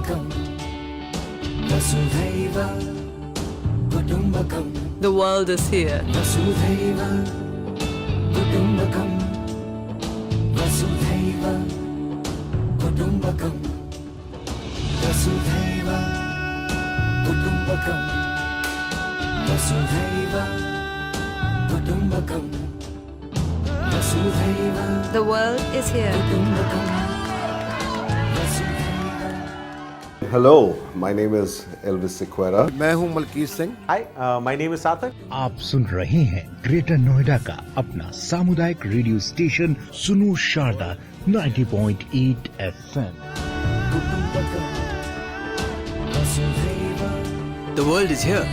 The world is here. The world is here. Hello, my name is Elvis Sequeira. मैं हूं Malkit Singh. Hi, my name is Sarthak. आप सुन रहे हैं greater Noida का अपना सामुदायिक रेडियो स्टेशन सुनो Sharda 90.8 FM। The world is here.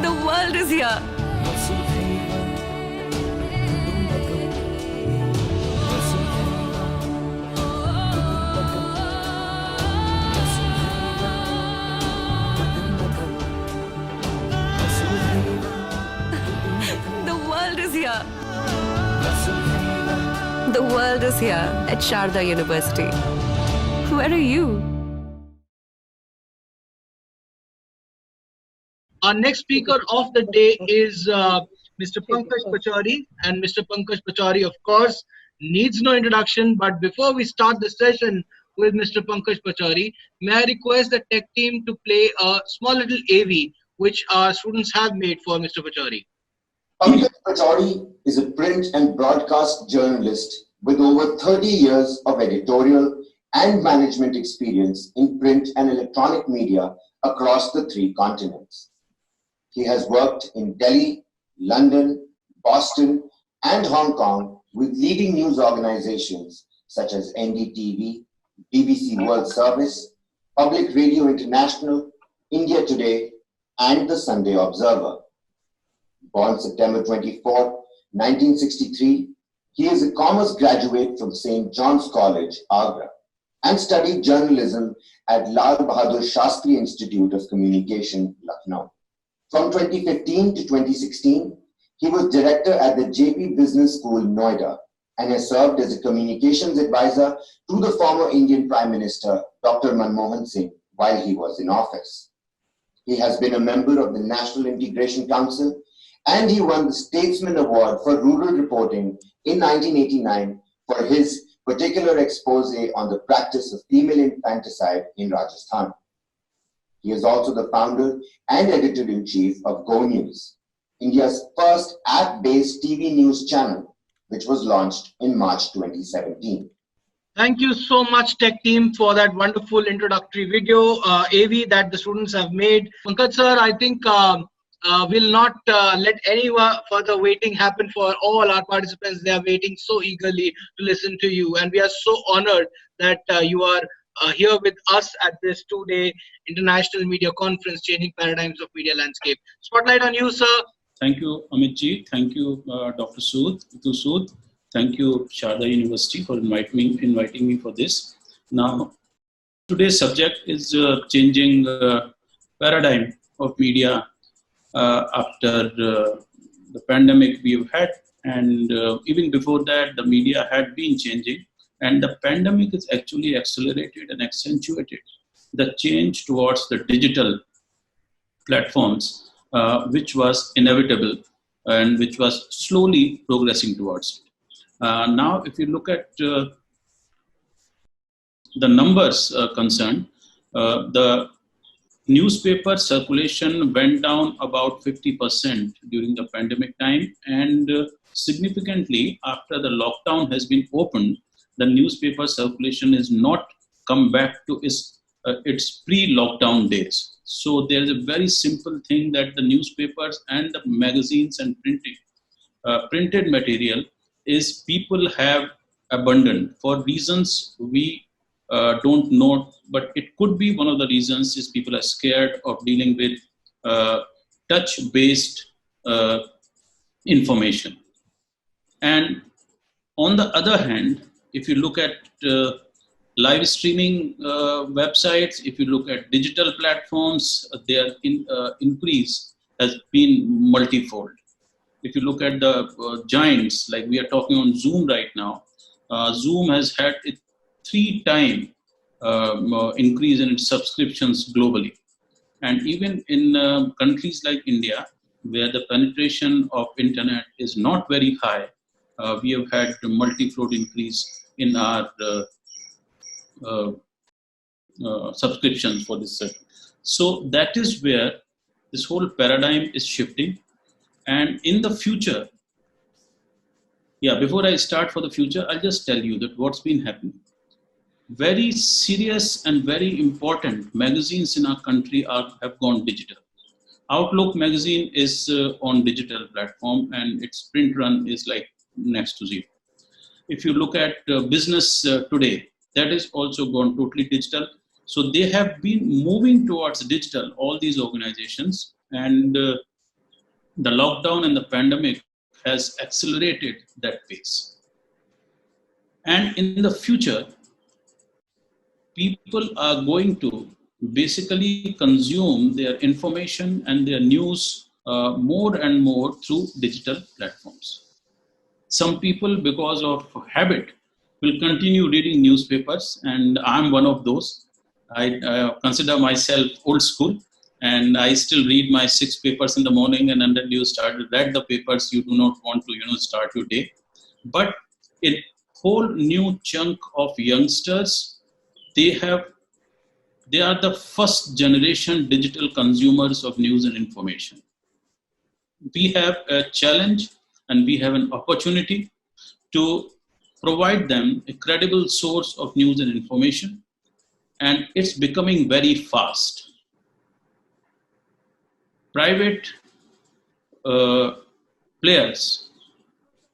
The world is here. The world is here. The world is here at Sharda University. Where are you? Our next speaker of the day is Mr. Pankaj Pachauri, and Mr. Pankaj Pachauri, of course, needs no introduction. But before we start the session with Mr. Pankaj Pachauri, may I request the tech team to play a small little AV which our students have made for Mr. Pachauri. Pankaj Pachauri is a print and broadcast journalist with over 30 years of editorial and management experience in print and electronic media across the 3 continents. He has worked in Delhi, London, Boston, and Hong Kong with leading news organizations such as NDTV, BBC World Service, Public Radio International, India Today, and the Sunday Observer. Born September 24, 1963, he is a commerce graduate from St. John's College, Agra, and studied journalism at Lal Bahadur Shastri Institute of Communication, Lucknow. From 2015 to 2016, he was director at the JP Business School, Noida, and has served as a communications advisor to the former Indian Prime Minister, Dr. Manmohan Singh, while he was in office. He has been a member of the National Integration Council, and he won the Statesman Award for Rural Reporting in 1989 for his particular expose on the practice of female infanticide in Rajasthan. He is also the founder and editor-in-chief of Go News, India's first app-based TV news channel, which was launched in March 2017. Thank you so much, tech team, for that wonderful introductory video, AV that the students have made. Pankaj sir, I think we'll not let any further waiting happen for all our participants. They are waiting so eagerly to listen to you, and we are so honored that you are here with us at this 2-day International Media Conference, Changing Paradigms of Media Landscape. Spotlight on you, sir. Thank you, Amit ji. Thank you, Dr. Sood, Ritu Sood. Thank you, Sharda University, for inviting me for this. Now, today's subject is changing paradigm of media after the pandemic we've had, and even before that, the media had been changing, and the pandemic has actually accelerated and accentuated the change towards the digital platforms, which was inevitable and which was slowly progressing towards it. Now, if you look at the numbers concerned, the newspaper circulation went down about 50% during the pandemic time, and significantly after the lockdown has been opened, the newspaper circulation is not come back to its pre-lockdown days. So there is a very simple thing that the newspapers and the magazines and printed material is people have abandoned for reasons we don't know, but it could be one of the reasons is people are scared of dealing with touch-based information. And on the other hand, if you look at live streaming websites, if you look at digital platforms, their increase has been multifold. If you look at the giants, like we are talking on Zoom right now, Zoom has had a 3-time increase in its subscriptions globally. And even in countries like India, where the penetration of internet is not very high, we have had a multi-fold increase in our subscriptions for this set. So that is where this whole paradigm is shifting. And in the future, before I start for the future, I'll just tell you that what's been happening. Very serious and very important magazines in our country have gone digital. Outlook magazine is on digital platform, and its print run is like next to zero. If you look at business today, that is also gone totally digital. So they have been moving towards digital, all these organizations, and the lockdown and the pandemic has accelerated that pace. And in the future, people are going to basically consume their information and their news more and more through digital platforms. Some people, because of habit, will continue reading newspapers, and I'm one of those. I consider myself old school, and I still read my 6 papers in the morning, and until you start to read the papers, you do not want to start your day. But a whole new chunk of youngsters, they are the first generation digital consumers of news and information. We have a challenge and we have an opportunity to provide them a credible source of news and information, and it's becoming very fast. Private players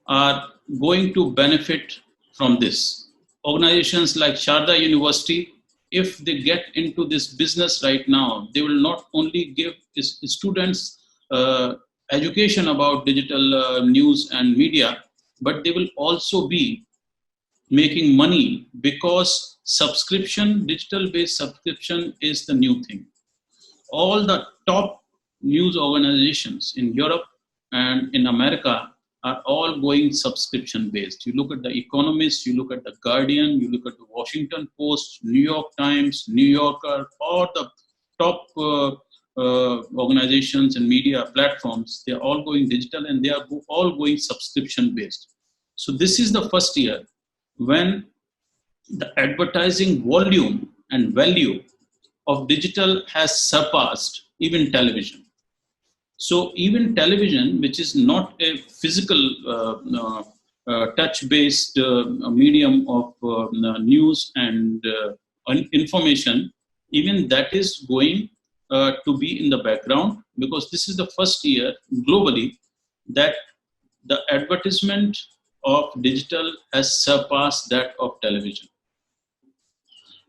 are going to benefit from this. Organizations like Sharda University, if they get into this business right now, they will not only give students education about digital news and media, but they will also be making money, because digital-based subscription is the new thing. All the top news organizations in Europe and in America are all going subscription-based. You look at The Economist, you look at The Guardian, you look at The Washington Post, New York Times, New Yorker, or the top organizations and media platforms, they are all going digital, and they are all going subscription-based. So this is the first year when the advertising volume and value of digital has surpassed even television. So even television, which is not a physical touch-based medium of news and information, even that is going to be in the background, because this is the first year globally that the advertisement of digital has surpassed that of television.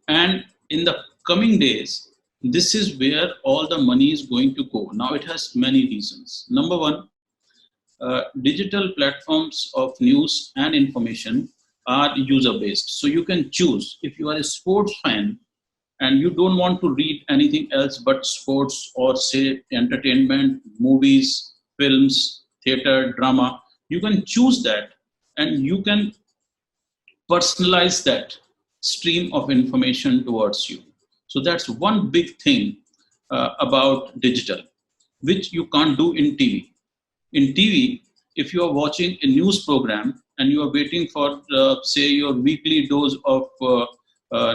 And in the coming days, this is where all the money is going to go. Now, it has many reasons. Number one, digital platforms of news and information are user-based. So you can choose. If you are a sports fan and you don't want to read anything else but sports, or say entertainment, movies, films, theater, drama, you can choose that, and you can personalize that stream of information towards you. So that's one big thing about digital, which you can't do in TV. In TV, if you are watching a news program and you are waiting for, say, your weekly dose of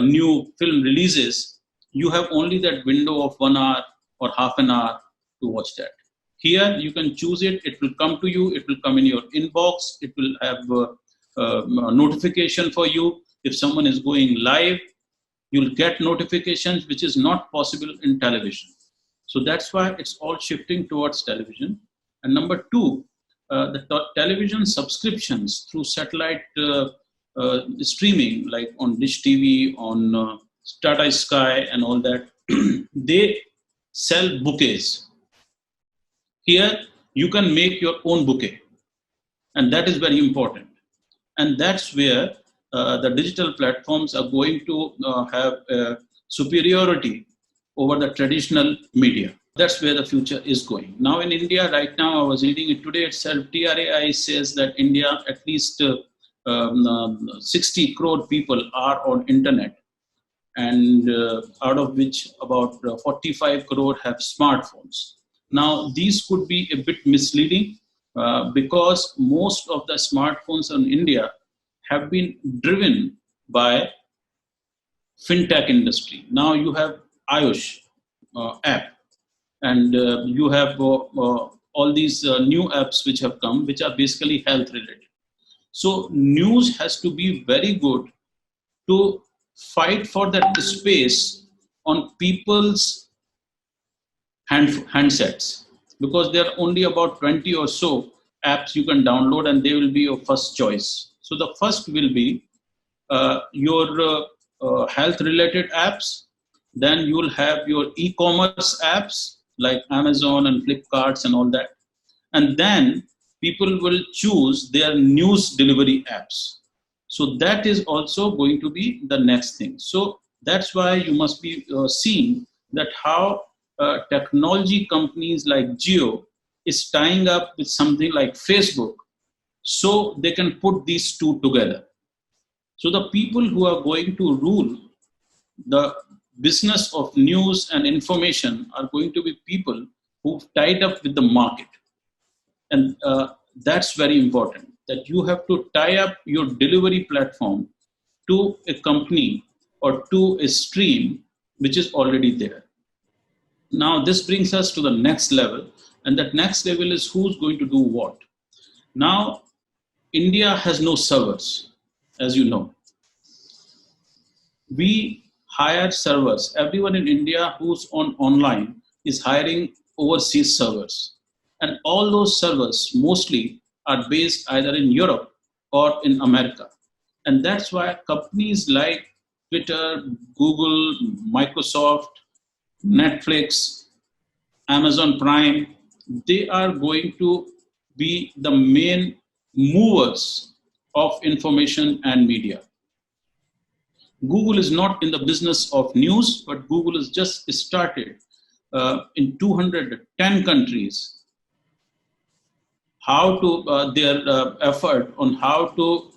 new film releases, you have only that window of 1 hour or half an hour to watch that. Here, you can choose it. It will come to you. It will come in your inbox. It will have a notification for you. If someone is going live, you'll get notifications, which is not possible in television. So that's why it's all shifting towards television. And number two, the television subscriptions through satellite streaming, like on Dish TV, on Tata Sky and all that, they sell bouquets. Here, you can make your own bouquet. And that is very important. And that's where the digital platforms are going to have superiority over the traditional media. That's where the future is going. Now in India, right now, I was reading it today itself, TRAI says that India, at least 60 crore people are on internet, and out of which about 45 crore have smartphones. Now, these could be a bit misleading because most of the smartphones in India have been driven by fintech industry. Now you have Ayush app, and you have all these new apps which have come, which are basically health related. So news has to be very good to fight for that space on people's handsets, because there are only about 20 or so apps you can download, and they will be your first choice. So the first will be your health related apps. Then you will have your e-commerce apps like Amazon and Flipkarts and all that. And then people will choose their news delivery apps. So that is also going to be the next thing. So that's why you must be seeing that how technology companies like Jio is tying up with something like Facebook, so they can put these two together. So the people who are going to rule the business of news and information are going to be people who've tied up with the market. And that's very important, that you have to tie up your delivery platform to a company or to a stream which is already there. Now, this brings us to the next level, and that next level is who's going to do what. Now, India has no servers, as you know. We hire servers. Everyone in India who's online is hiring overseas servers. And all those servers mostly are based either in Europe or in America. And that's why companies like Twitter, Google, Microsoft, Netflix, Amazon Prime, they are going to be the main movers of information and media. Google is not in the business of news, but Google has just started in 210 countries how to their effort on how to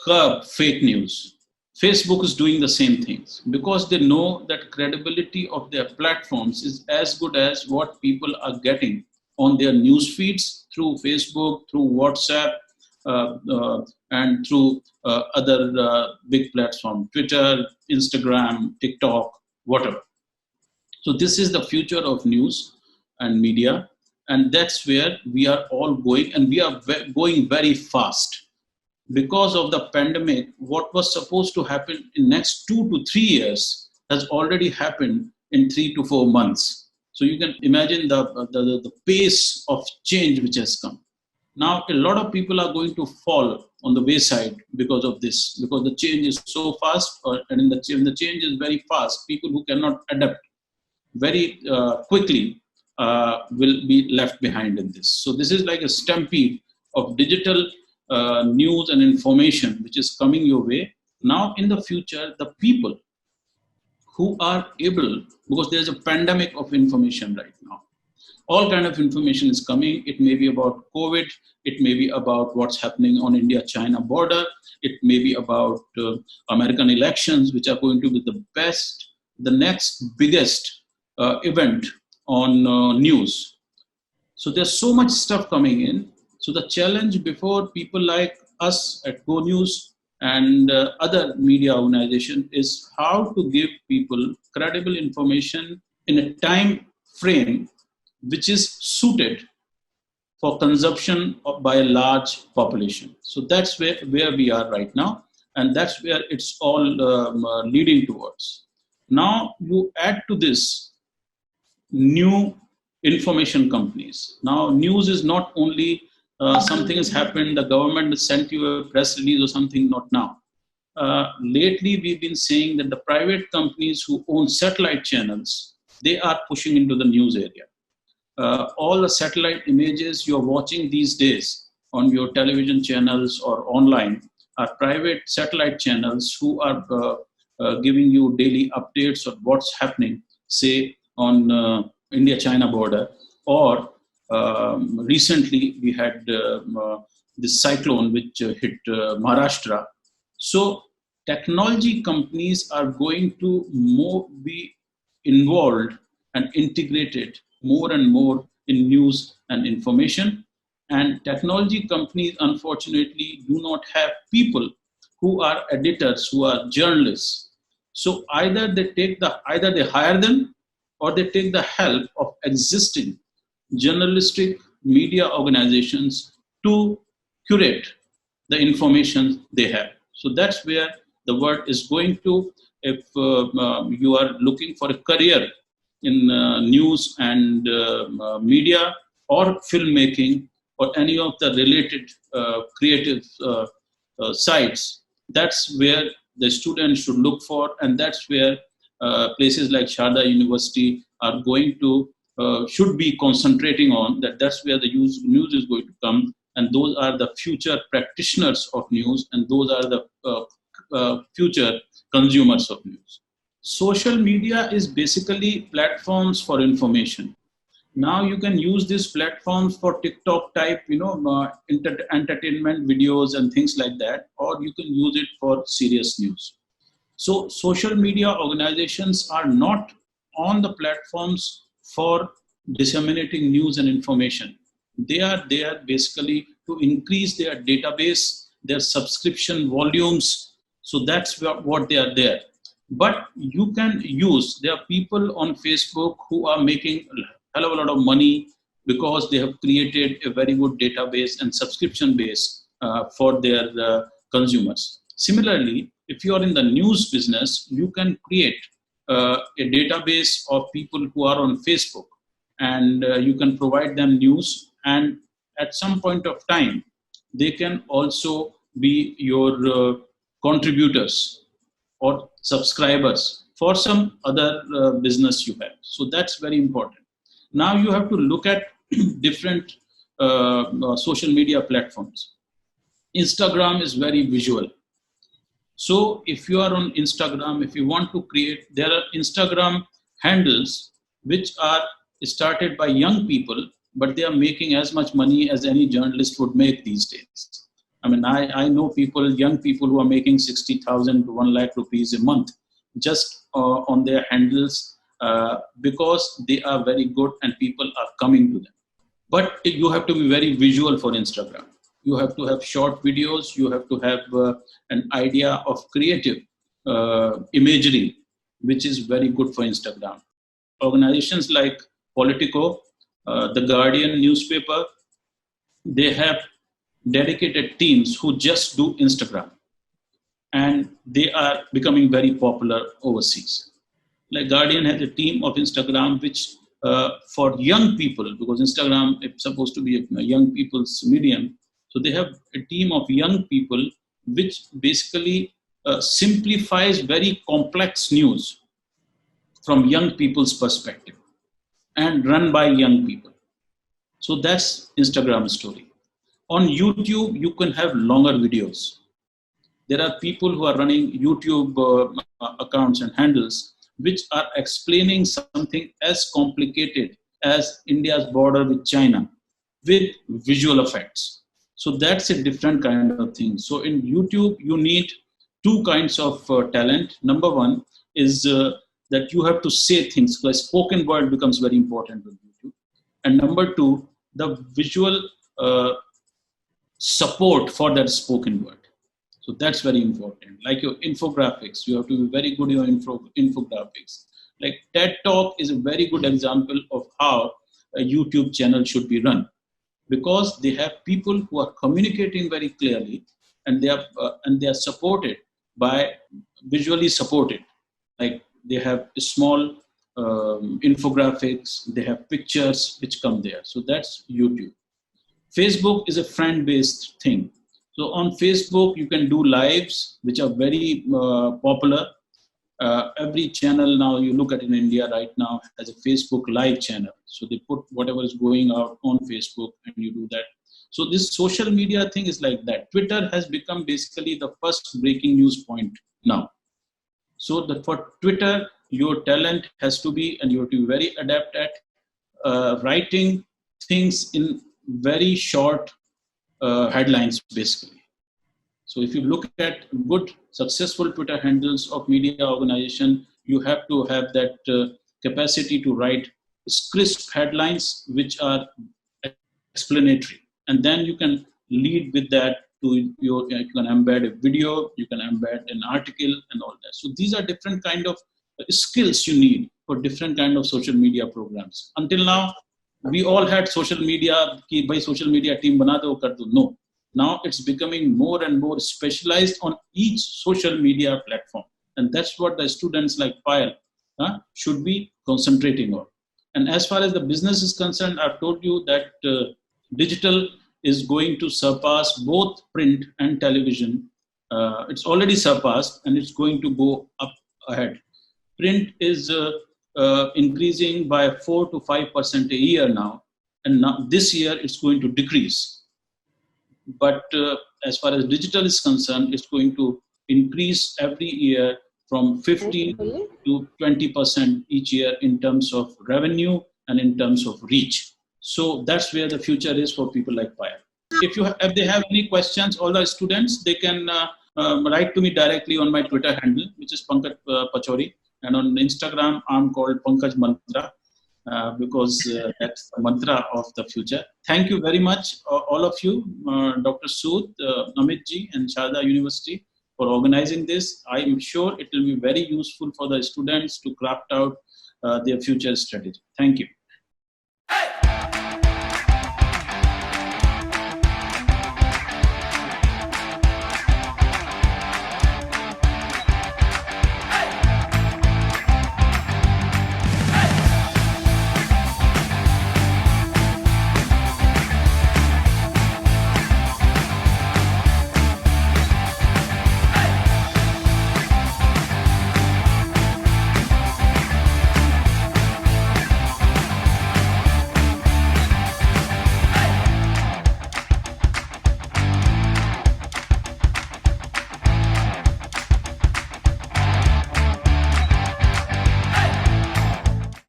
curb fake news. Facebook is doing the same things because they know that credibility of their platforms is as good as what people are getting on their news feeds through Facebook, through WhatsApp, and through other big platforms, Twitter, Instagram, TikTok, whatever. So this is the future of news and media, and that's where we are all going, and we are going very fast. Because of the pandemic, what was supposed to happen in next 2 to 3 years has already happened in 3 to 4 months. So you can imagine the pace of change which has come. Now, a lot of people are going to fall on the wayside because of this, because the change is so fast, and the change is very fast. People who cannot adapt very quickly will be left behind in this. So this is like a stampede of digital news and information which is coming your way. Now, in the future, the people who are able, because there's a pandemic of information right now. All kind of information is coming. It may be about COVID. It may be about what's happening on India-China border. It may be about American elections, which are going to be the next biggest event on news. So there's so much stuff coming in. So the challenge before people like us at Go News and other media organizations is how to give people credible information in a time frame which is suited for consumption by a large population. So that's where we are right now, and that's where it's all leading towards. Now you add to this new information companies. Now news is not only something has happened, the government has sent you a press release or something, not now. Lately we've been saying that the private companies who own satellite channels, they are pushing into the news area. All the satellite images you're watching these days on your television channels or online are private satellite channels who are giving you daily updates of what's happening, say on India-China border, or recently we had this cyclone which hit Maharashtra. So technology companies are going to be involved and integrated more and more in news and information. And technology companies, unfortunately, do not have people who are editors, who are journalists. So either they hire them, or they take the help of existing journalistic media organizations to curate the information they have. So that's where the world is going to. If you are looking for a career in news and media or filmmaking or any of the related creative sites, that's where the students should look for, and that's where places like Sharda University are going to should be concentrating on. That's where the news is going to come, and those are the future practitioners of news, and those are the future consumers of news. Social media is basically platforms for information. Now you can use these platforms for TikTok type, entertainment videos and things like that, or you can use it for serious news. So social media organizations are not on the platforms for disseminating news and information. They are there basically to increase their database, their subscription volumes. So that's what they are there. But you can use, there are people on Facebook who are making a hell of a lot of money because they have created a very good database and subscription base for their consumers. Similarly, if you are in the news business, you can create a database of people who are on Facebook, and you can provide them news, and at some point of time, they can also be your contributors or subscribers for some other business you have. So that's very important. Now you have to look at different social media platforms. Instagram is very visual. So if you are on Instagram, if you want to create, there are Instagram handles which are started by young people, but they are making as much money as any journalist would make these days. I mean, I know people, young people who are making 60,000 to 1 lakh rupees a month just on their handles because they are very good and people are coming to them. But you have to be very visual for Instagram. You have to have short videos. You have to have an idea of creative imagery, which is very good for Instagram. Organizations like Politico, the Guardian newspaper, they have dedicated teams who just do Instagram, and they are becoming very popular overseas. Like Guardian has a team of Instagram which for young people, because Instagram is supposed to be a young people's medium, so they have a team of young people which basically simplifies very complex news from young people's perspective and run by young people. So that's Instagram story. On YouTube, you can have longer videos. There are people who are running YouTube accounts and handles which are explaining something as complicated as India's border with China with visual effects. So that's a different kind of thing. So in YouTube, you need two kinds of talent. Number one is that you have to say things, because spoken word becomes very important with YouTube. And number two, the visual support for that spoken word. So that's very important. Like your infographics, you have to be very good in your infographics. Like TED Talk is a very good example of how a YouTube channel should be run, because they have people who are communicating very clearly, and they are supported by visually supported. Like they have small infographics, they have pictures which come there. So that's YouTube. Facebook is a friend-based thing. So on Facebook, you can do lives, which are very popular. Every channel now you look at in India right now has a Facebook live channel. So they put whatever is going out on Facebook and you do that. So this social media thing is like that. Twitter has become basically the first breaking news point now. So for Twitter, your talent has to be, and you have to be very adept at writing things in very short headlines, basically. So if you look at good, successful Twitter handles of media organization, you have to have that capacity to write crisp headlines which are explanatory. And then you can lead with that to you can embed a video, you can embed an article and all that. So these are different kind of skills you need for different kind of social media programs. Until now, we all had social media, ki bhai social media team bana do kar do. No. Now it's becoming more and more specialized on each social media platform. And that's what the students like Payal should be concentrating on. And as far as the business is concerned, I've told you that digital is going to surpass both print and television. It's already surpassed and it's going to go up ahead. Print is increasing by 4 to 5% a year now. And now this year it's going to decrease. But as far as digital is concerned, it's going to increase every year from 15 to 20% each year in terms of revenue and in terms of reach. So that's where the future is for people like Payal. If they have any questions, all the students, they can write to me directly on my Twitter handle, which is Pankaj Pachauri. And on Instagram, I'm called Pankaj Mantra. Because that's the mantra of the future. Thank you very much, all of you, Dr. Sood, Amit ji, and Sharda University for organizing this. I am sure it will be very useful for the students to craft out their future strategy. Thank you.